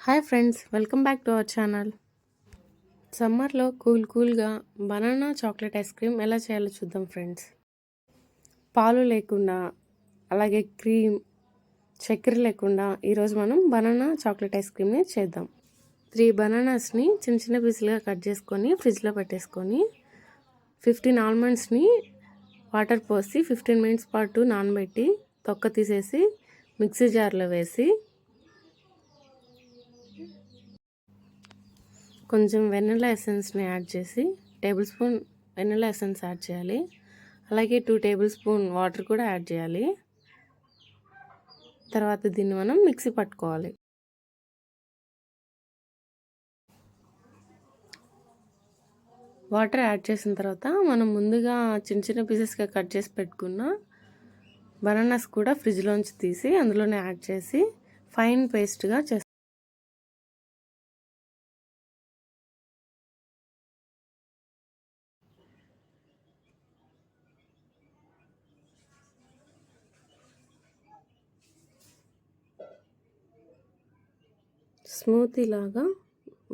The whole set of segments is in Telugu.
Hi friends, welcome back to our channel. సమ్మర్లో కూల్గా బనానా చాక్లెట్ ఐస్ క్రీమ్ ఎలా చేయాలో చూద్దాం ఫ్రెండ్స్. పాలు లేకుండా, అలాగే క్రీమ్, చక్కెర లేకుండా ఈరోజు మనం బనానా చాక్లెట్ ఐస్ క్రీమ్ని చేద్దాం. 3 బనానాస్ని చిన్న చిన్న పీసులుగా కట్ చేసుకొని ఫ్రిడ్జ్లో పెట్టేసుకొని 15 ఆల్మండ్స్ని వాటర్ పోసి 15 మినిట్స్ పాటు నానబెట్టి తొక్క తీసేసి మిక్సీ జార్లో వేసి కొంచెం వెనిలా ఎసెన్స్ని యాడ్ చేసి table spoon vanilla essence add చేయాలి. అలాగే 2 టేబుల్ స్పూన్ వాటర్ కూడా యాడ్ చేయాలి. తర్వాత దీన్ని మనం మిక్సీ పట్టుకోవాలి. వాటర్ యాడ్ చేసిన తర్వాత మనం ముందుగా చిన్న చిన్న పీసెస్గా కట్ చేసి పెట్టుకున్న బనానాస్ కూడా ఫ్రిడ్జ్లోంచి తీసి అందులోనే యాడ్ చేసి ఫైన్ పేస్ట్గా చేస్తాం. స్మూతీ లాగా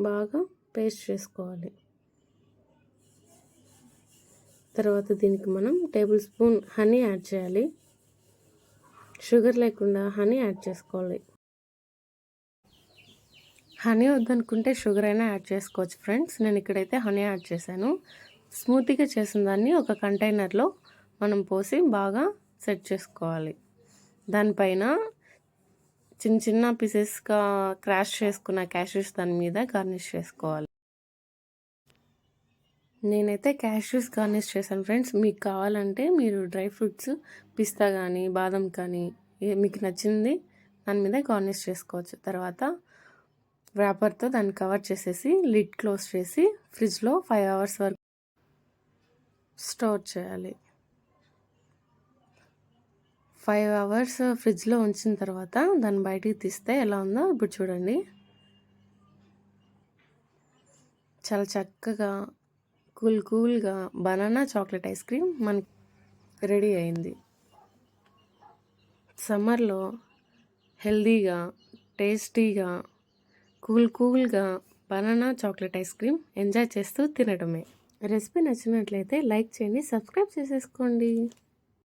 బాగా పేస్ట్ చేసుకోవాలి. తర్వాత దీనికి మనం టేబుల్ స్పూన్ హనీ యాడ్ చేయాలి. షుగర్ లేకుండా హనీ యాడ్ చేసుకోవాలి. హనీ వద్దనుకుంటే షుగర్ అయినా యాడ్ చేసుకోవచ్చు ఫ్రెండ్స్. నేను ఇక్కడైతే హనీ యాడ్ చేశాను. స్మూతీగా చేసిన దాన్ని ఒక కంటైనర్లో మనం పోసి బాగా సెట్ చేసుకోవాలి. దానిపైన చిన్న చిన్న పీసెస్గా క్రాష్ చేసుకున్న క్యాష్యూస్ దాని మీద గార్నిష్ చేసుకోవాలి. నేనైతే క్యాష్యూస్ గార్నిష్ చేశాను ఫ్రెండ్స్. మీకు కావాలంటే మీరు డ్రై ఫ్రూట్స్, పిస్తా కానీ బాదం కానీ మీకు నచ్చింది దాని మీద గార్నిష్ చేసుకోవచ్చు. తర్వాత వ్రాపర్తో దాన్ని కవర్ చేసేసి లిడ్ క్లోజ్ చేసి ఫ్రిడ్జ్లో 5 అవర్స్ వరకు స్టోర్ చేయాలి. 5 అవర్స్ ఫ్రిడ్జ్లో ఉంచిన తర్వాత దాన్ని బయటికి తీస్తే ఎలా ఉందో ఇప్పుడు చూడండి. చాలా చక్కగా కూల్గా బనానా చాక్లెట్ ఐస్ క్రీమ్ మనకి రెడీ అయింది. సమ్మర్లో హెల్దీగా, టేస్టీగా, కూల్గా banana chocolate ice cream enjoy చేస్తూ తినడమే. రెసిపీ నచ్చినట్లయితే లైక్ చేయండి, సబ్స్క్రైబ్ చేసేసుకోండి.